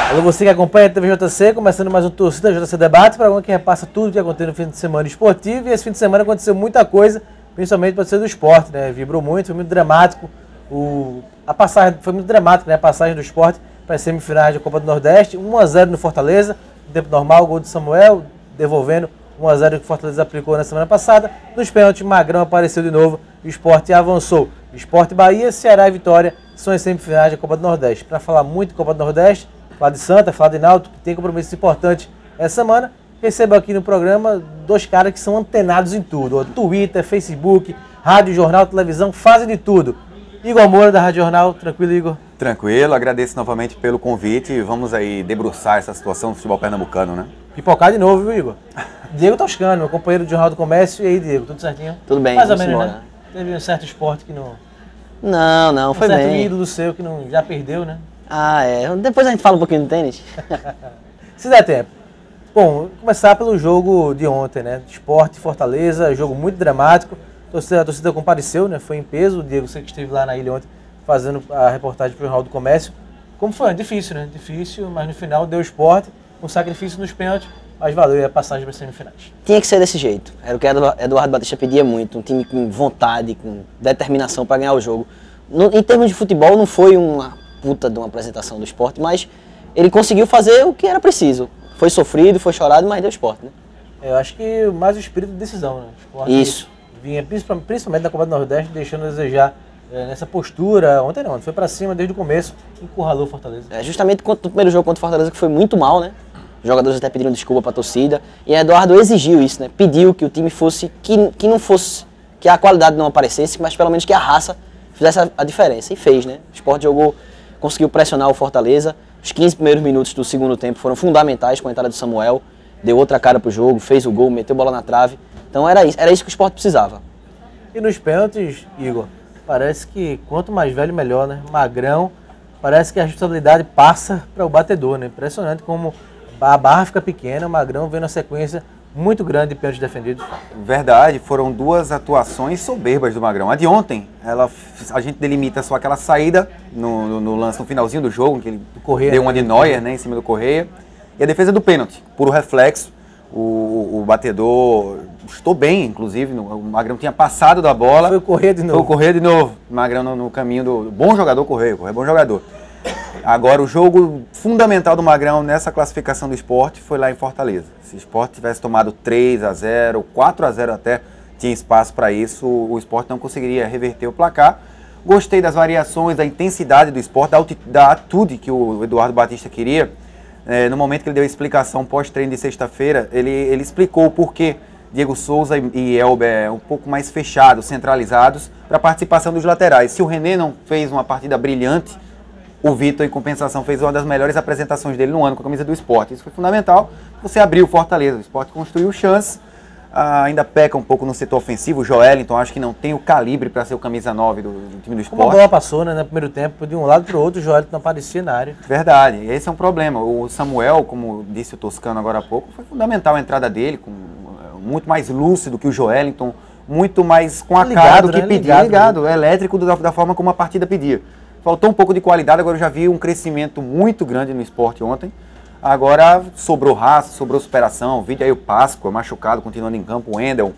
Alô, você que acompanha a TVJC, começando mais um Torcida JC Debate, programa que repassa tudo o que aconteceu no fim de semana esportivo. E esse fim de semana aconteceu muita coisa, principalmente para ser do esporte, né? Vibrou muito, foi muito dramático. A passagem foi muito dramática, né? A passagem do esporte para as semifinais da Copa do Nordeste, 1-0 no Fortaleza, no tempo normal, gol de Samuel, devolvendo 1-0 que o Fortaleza aplicou na semana passada. Nos pênaltis, Magrão apareceu de novo e o esporte avançou. Esporte Bahia, Ceará e Vitória são as semifinais da Copa do Nordeste. Para falar muito de Copa do Nordeste, falar de Santa, falar de Náutico, que tem compromissos importantes essa semana, recebo aqui no programa dois caras que são antenados em tudo. Twitter, Facebook, rádio, jornal, televisão, fazem de tudo. Igor Moura, da Rádio Jornal. Tranquilo, Igor? Tranquilo, agradeço novamente pelo convite e vamos aí debruçar essa situação do futebol pernambucano, né? Pipocar de novo, viu, Igor? Diego Toscano, meu companheiro do Jornal do Comércio. E aí, Diego, tudo certinho? Tudo bem, mais ou menos, embora. né? Teve um certo esporte que não... Não, foi bem. Um certo ídolo seu que não, já perdeu, né? Ah, é. Depois a gente fala um pouquinho do tênis. Se der tempo. Bom, vou começar pelo jogo de ontem, né? Esporte Fortaleza, jogo muito dramático. A torcida compareceu, né? Foi em peso. O Diego, você que esteve lá na ilha ontem fazendo a reportagem para o Jornal do Comércio. Como foi? Difícil, né? Difícil, mas no final deu esporte, um sacrifício nos pênaltis, mas valeu a passagem para as semifinais. Tinha que ser desse jeito. Era o que Eduardo Batista pedia muito, um time com vontade, com determinação para ganhar o jogo. Em termos de futebol, não foi uma puta de uma apresentação do esporte, mas ele conseguiu fazer o que era preciso. Foi sofrido, foi chorado, mas deu esporte, né? Eu acho que mais o espírito de decisão, né? O esporte Isso. Vinha principalmente na Copa do Nordeste, deixando a desejar nessa postura. Ontem não, foi pra cima desde o começo, encurralou o Fortaleza. Justamente no primeiro jogo contra o Fortaleza, que foi muito mal, né? Os jogadores até pediram desculpa pra torcida. E Eduardo exigiu isso, né? Pediu que o time fosse, que não fosse, que a qualidade não aparecesse, mas pelo menos que a raça fizesse a diferença. E fez, né? O Sport conseguiu pressionar o Fortaleza. Os 15 primeiros minutos do segundo tempo foram fundamentais com a entrada do Samuel. Deu outra cara pro jogo, fez o gol, meteu bola na trave. Então era isso que o Sport precisava. E nos pênaltis, Igor, parece que quanto mais velho, melhor, né? Magrão, parece que a responsabilidade passa para o batedor, né? Impressionante como a barra fica pequena, o Magrão vem na sequência muito grande de pênaltis defendidos. Verdade, foram duas atuações soberbas do Magrão. A de ontem, a gente delimita só aquela saída no lance, no finalzinho do jogo, que ele deu uma de Neuer, né, em cima do Correia. E a defesa do pênalti, puro reflexo. O batedor estou bem, inclusive, o Magrão tinha passado da bola. Foi o Correia de novo. Foi o Correia de novo. O Magrão no caminho do bom jogador Correia, bom jogador. Agora, o jogo fundamental do Magrão nessa classificação do esporte foi lá em Fortaleza. Se o esporte tivesse tomado 3-0, 4-0 até, tinha espaço para isso, o esporte não conseguiria reverter o placar. Gostei das variações, da intensidade do esporte, da atitude que o Eduardo Batista queria. No momento que ele deu a explicação pós-treino de sexta-feira, ele explicou o porquê Diego Souza e Elber um pouco mais fechados, centralizados, para a participação dos laterais. Se o René não fez uma partida brilhante, o Vitor, em compensação, fez uma das melhores apresentações dele no ano com a camisa do Sport. Isso foi fundamental. Você abriu o Fortaleza, o Sport construiu chances, ainda peca um pouco no setor ofensivo. O Joelinton acho que não tem o calibre para ser o camisa 9 do time do Sport. Como a bola passou, né, no primeiro tempo, de um lado para o outro, o Joelinton não aparecia na área. Verdade, esse é um problema. O Samuel, como disse o Toscano agora há pouco, foi fundamental a entrada dele, muito mais lúcido que o Joelinton, muito mais com a cara do que pedia. Ligado, elétrico da forma como a partida pedia. Faltou um pouco de qualidade, agora eu já vi um crescimento muito grande no esporte ontem. Agora sobrou raça, sobrou superação, vídeo aí o Páscoa machucado, continuando em campo, o Wendel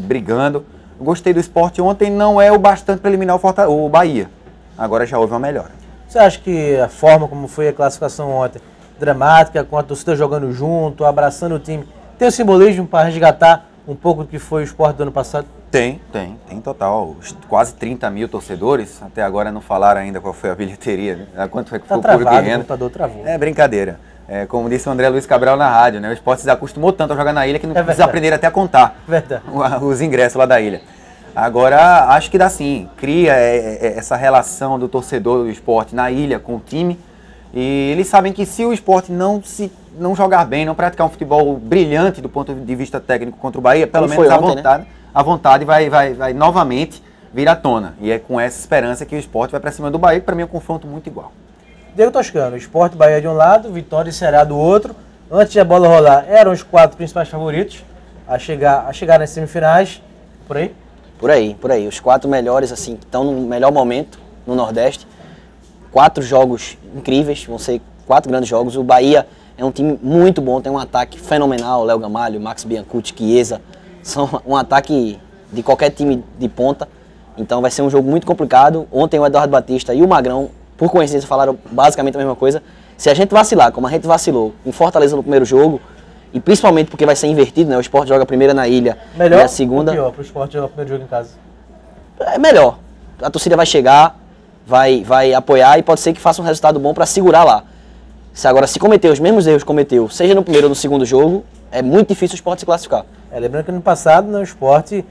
brigando. Eu gostei do esporte ontem, não é o bastante para eliminar o Bahia. Agora já houve uma melhora. Você acha que a forma como foi a classificação ontem, dramática, com a torcida jogando junto, abraçando o time, tem o simbolismo para resgatar um pouco do que foi o esporte do ano passado? Tem total. Quase 30 mil torcedores. Até agora não falaram ainda qual foi a bilheteria. Né? Quanto foi que foi o público que renda. O computador travou. É brincadeira. Como disse o André Luiz Cabral na rádio, né? O Sport se acostumou tanto a jogar na ilha que não precisa aprender até a contar os ingressos lá da ilha. Agora, acho que dá sim. Cria essa relação do torcedor do Sport na ilha com o time. E eles sabem que se o Sport não jogar bem, não praticar um futebol brilhante do ponto de vista técnico contra o Bahia, pelo menos a vontade vai novamente vir à tona. E é com essa esperança que o Sport vai para cima do Bahia, que para mim é um confronto muito igual. Diego Toscano, Sport Bahia de um lado, Vitória e Ceará do outro. Antes de a bola rolar, eram os 4 principais favoritos a chegar nas semifinais. Por aí? Por aí. Os 4 melhores, assim, que estão no melhor momento no Nordeste. 4 jogos incríveis, vão ser 4 grandes jogos. O Bahia é um time muito bom, tem um ataque fenomenal, Léo Gamalho, Max Biancucci, Chiesa, são um ataque de qualquer time de ponta. Então vai ser um jogo muito complicado. Ontem o Eduardo Batista e o Magrão, por coincidência, falaram basicamente a mesma coisa. Se a gente vacilar, como a gente vacilou em Fortaleza no primeiro jogo, e principalmente porque vai ser invertido, né? O Sport joga a primeira na Ilha melhor e a segunda... ou pior para o Sport jogar o primeiro jogo em casa? É melhor. A torcida vai chegar, vai apoiar e pode ser que faça um resultado bom para segurar lá. Agora, se cometer os mesmos erros que cometeu, seja no primeiro ou no segundo jogo, é muito difícil o Sport se classificar. Lembrando que no passado, né, o Sport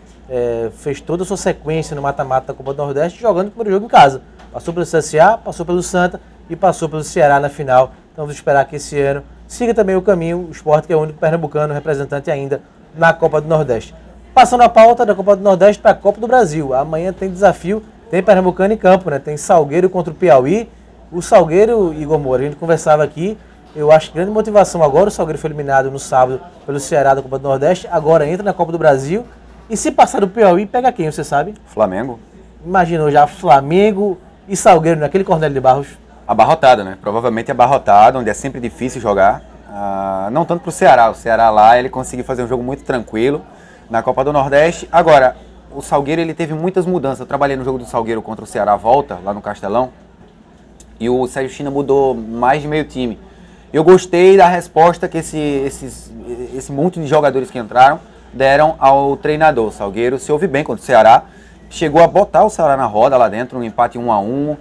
fez toda a sua sequência no mata-mata da Copa do Nordeste jogando o primeiro jogo em casa. Passou pelo CSA, passou pelo Santa e passou pelo Ceará na final. Então vamos esperar que esse ano siga também o caminho, o Sport que é o único pernambucano representante ainda na Copa do Nordeste. Passando a pauta da Copa do Nordeste para a Copa do Brasil. Amanhã tem desafio, tem pernambucano em campo, né? Tem Salgueiro contra o Piauí. O Salgueiro, Igor Moura, a gente conversava aqui, eu acho que grande motivação agora, o Salgueiro foi eliminado no sábado pelo Ceará da Copa do Nordeste, agora entra na Copa do Brasil. E se passar do Piauí, pega quem, você sabe? Flamengo. Imaginou já Flamengo e Salgueiro naquele Cornélio de Barros? Abarrotado, né? Provavelmente abarrotado, onde é sempre difícil jogar. Não tanto para o Ceará. O Ceará lá, ele conseguiu fazer um jogo muito tranquilo na Copa do Nordeste. Agora, o Salgueiro, ele teve muitas mudanças. Eu trabalhei no jogo do Salgueiro contra o Ceará volta, lá no Castelão. E o Sérgio China mudou mais de meio time. Eu gostei da resposta que esse monte de jogadores que entraram deram ao treinador. O Salgueiro se ouve bem contra o Ceará. Chegou a botar o Ceará na roda lá dentro, um empate 1-1.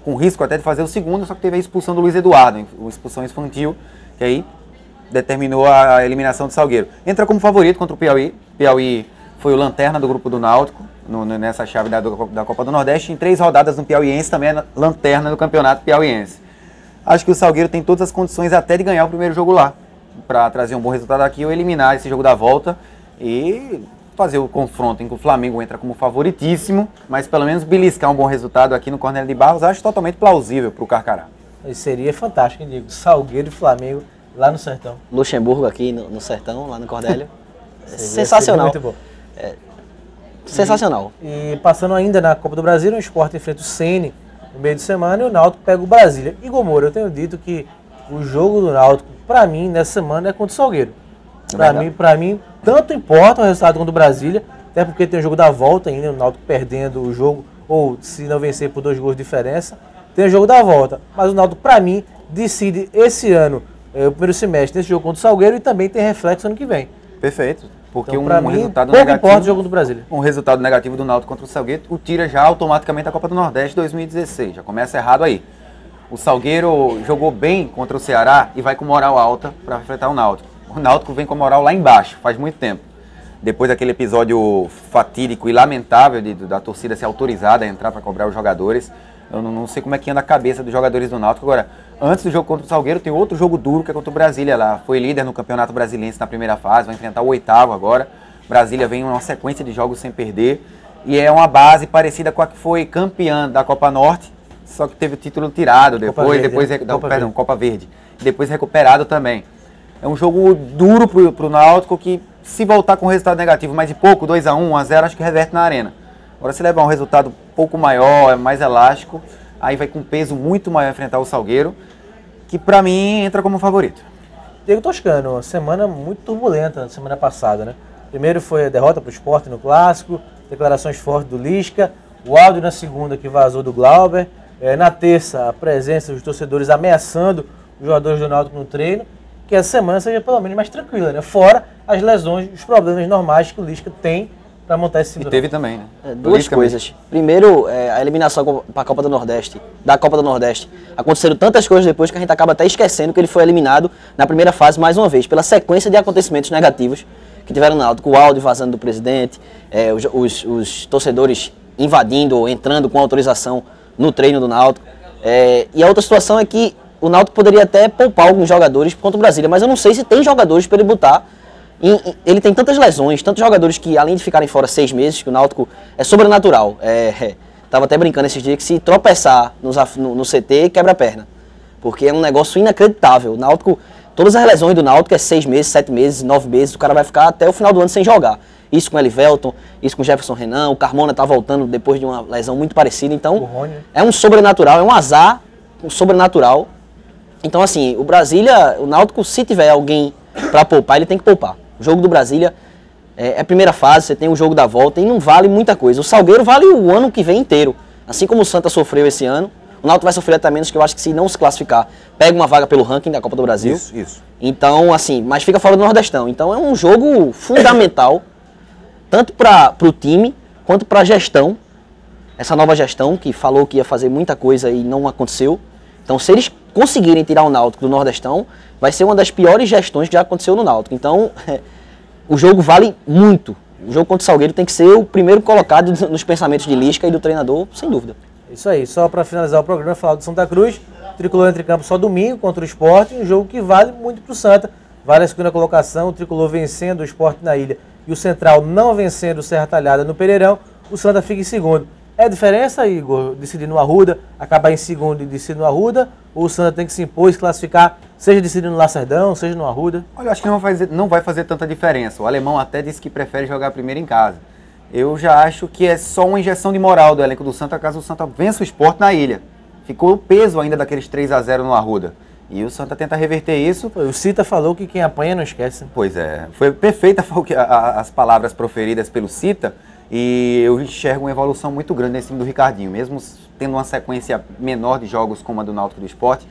Com risco até de fazer o segundo, só que teve a expulsão do Luiz Eduardo, uma expulsão infantil, que aí determinou a eliminação do Salgueiro. Entra como favorito contra o Piauí. Piauí foi o lanterna do grupo do Náutico, nessa chave da Copa do Nordeste. Em 3 rodadas no Piauiense, também é lanterna do campeonato piauiense. Acho que o Salgueiro tem todas as condições até de ganhar o primeiro jogo lá, para trazer um bom resultado aqui ou eliminar esse jogo da volta e fazer o confronto em que o Flamengo entra como favoritíssimo, mas pelo menos beliscar um bom resultado aqui no Cornélio de Barros, acho totalmente plausível para o Carcará. Isso seria fantástico, hein, Diego? Salgueiro e Flamengo lá no Sertão. Luxemburgo aqui no Sertão, lá no Cornélio. Sensacional. Muito bom. Sensacional. E passando ainda na Copa do Brasil, o Sport enfrenta o Sene no meio de semana e o Náutico pega o Brasília. Igor Moura, eu tenho dito que o jogo do Náutico, para mim, nessa semana é contra o Salgueiro. Para mim, tanto importa o resultado contra o Brasília, até porque tem o jogo da volta ainda, o Náutico perdendo o jogo, ou se não vencer por 2 gols de diferença, tem o jogo da volta. Mas o Náutico, para mim, decide esse ano, o primeiro semestre, nesse jogo contra o Salgueiro e também tem reflexo ano que vem. Perfeito. Porque então, um mim, resultado pouco negativo, importa o jogo do Brasília. Um resultado negativo do Náutico contra o Salgueiro o tira já automaticamente a Copa do Nordeste 2016. Já começa errado aí. O Salgueiro jogou bem contra o Ceará e vai com moral alta para enfrentar o Náutico. O Náutico vem com a moral lá embaixo, faz muito tempo. Depois daquele episódio fatídico e lamentável da torcida ser autorizada a entrar para cobrar os jogadores, eu não sei como é que anda a cabeça dos jogadores do Náutico. Agora, antes do jogo contra o Salgueiro, tem outro jogo duro que é contra o Brasília lá. Foi líder no Campeonato Brasiliense na primeira fase, vai enfrentar o 8º agora. Brasília vem em uma sequência de jogos sem perder e é uma base parecida com a que foi campeã da Copa Norte, só que teve o título tirado Copa Verde. Depois recuperado também. É um jogo duro pro Náutico que, se voltar com um resultado negativo, mas de pouco, 2-1, 1-0, acho que reverte na arena. Agora, se levar um resultado um pouco maior, mais elástico, aí vai com peso muito maior enfrentar o Salgueiro, que pra mim entra como favorito. Diego Toscano, uma semana muito turbulenta na semana passada, né? Primeiro foi a derrota pro Sport no Clássico, declarações fortes do Lisca, o áudio na segunda que vazou do Glauber, na terça a presença dos torcedores ameaçando os jogadores do Náutico no treino, que essa semana seja pelo menos mais tranquila, né? Fora as lesões, os problemas normais que o Lisca tem para montar esse time. E teve também, né? Duas coisas. Primeiro, a eliminação para a Copa do Nordeste, da Copa do Nordeste. Aconteceram tantas coisas depois que a gente acaba até esquecendo que ele foi eliminado na primeira fase mais uma vez, pela sequência de acontecimentos negativos que tiveram no Náutico, o áudio vazando do presidente, os torcedores invadindo ou entrando com autorização no treino do Náutico. E a outra situação é que o Náutico poderia até poupar alguns jogadores contra o Brasília, mas eu não sei se tem jogadores para ele botar. Ele tem tantas lesões, tantos jogadores que, além de ficarem fora 6 meses, que o Náutico é sobrenatural. Tava até brincando esses dias que se tropeçar no CT, quebra a perna. Porque é um negócio inacreditável. O Náutico, todas as lesões do Náutico é 6 meses, 7 meses, 9 meses, o cara vai ficar até o final do ano sem jogar. Isso com o Elivelton, isso com o Jefferson Renan, o Carmona tá voltando depois de uma lesão muito parecida. Então, é um sobrenatural, é um azar, um sobrenatural. Então, assim, o Brasília, o Náutico, se tiver alguém pra poupar, ele tem que poupar. O jogo do Brasília é a primeira fase, você tem o jogo da volta e não vale muita coisa. O Salgueiro vale o ano que vem inteiro. Assim como o Santa sofreu esse ano, o Náutico vai sofrer até menos, que eu acho que se não se classificar, pega uma vaga pelo ranking da Copa do Brasil. Isso. Então, assim, mas fica fora do Nordestão. Então é um jogo fundamental, tanto para o time, quanto para a gestão. Essa nova gestão que falou que ia fazer muita coisa e não aconteceu. Então, se eles conseguirem tirar o Náutico do Nordestão, vai ser uma das piores gestões que já aconteceu no Náutico. Então, o jogo vale muito. O jogo contra o Salgueiro tem que ser o primeiro colocado nos pensamentos de Lisca e do treinador, sem dúvida. Isso aí, só para finalizar o programa, falar do Santa Cruz. O Tricolor entra em campo só domingo contra o Sport, um jogo que vale muito para o Santa. Vale a segunda colocação, o Tricolor vencendo o Sport na ilha e o Central não vencendo o Serra Talhada no Pereirão, o Santa fica em segundo. É diferença, Igor, decidir no Arruda, acabar em segundo e decidir no Arruda, ou o Santa tem que se impor e se classificar, seja decidindo no Lacerdão, seja no Arruda? Olha, eu acho que não vai fazer tanta diferença. O alemão até disse que prefere jogar primeiro em casa. Eu já acho que é só uma injeção de moral do elenco do Santa, caso o Santa vença o Sport na ilha. Ficou o peso ainda daqueles 3-0 no Arruda. E o Santa tenta reverter isso. O Cita falou que quem apanha não esquece. Pois é, foi perfeita as palavras proferidas pelo Cita. E eu enxergo uma evolução muito grande nesse time do Ricardinho. Mesmo tendo uma sequência menor de jogos como a do Náutico e do Sport,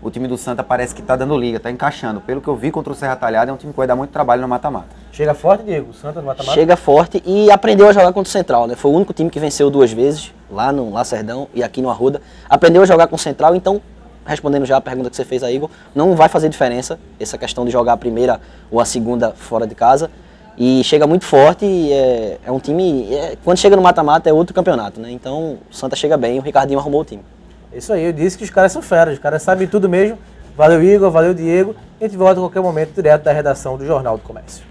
o time do Santa parece que está dando liga, está encaixando. Pelo que eu vi contra o Serra Talhada, é um time que vai dar muito trabalho no mata-mata. Chega forte, Diego, o Santa no mata-mata? Chega forte e aprendeu a jogar contra o Central, né? Foi o único time que venceu 2 vezes, lá no Lacerdão e aqui no Arruda. Aprendeu a jogar com o Central, então, respondendo já a pergunta que você fez aí, Igor, não vai fazer diferença essa questão de jogar a primeira ou a segunda fora de casa. E chega muito forte, e é um time, quando chega no mata-mata é outro campeonato, né? Então o Santa chega bem, o Ricardinho arrumou o time. Isso aí, eu disse que os caras são feras, os caras sabem tudo mesmo. Valeu, Igor, valeu, Diego. A gente volta a qualquer momento direto da redação do Jornal do Comércio.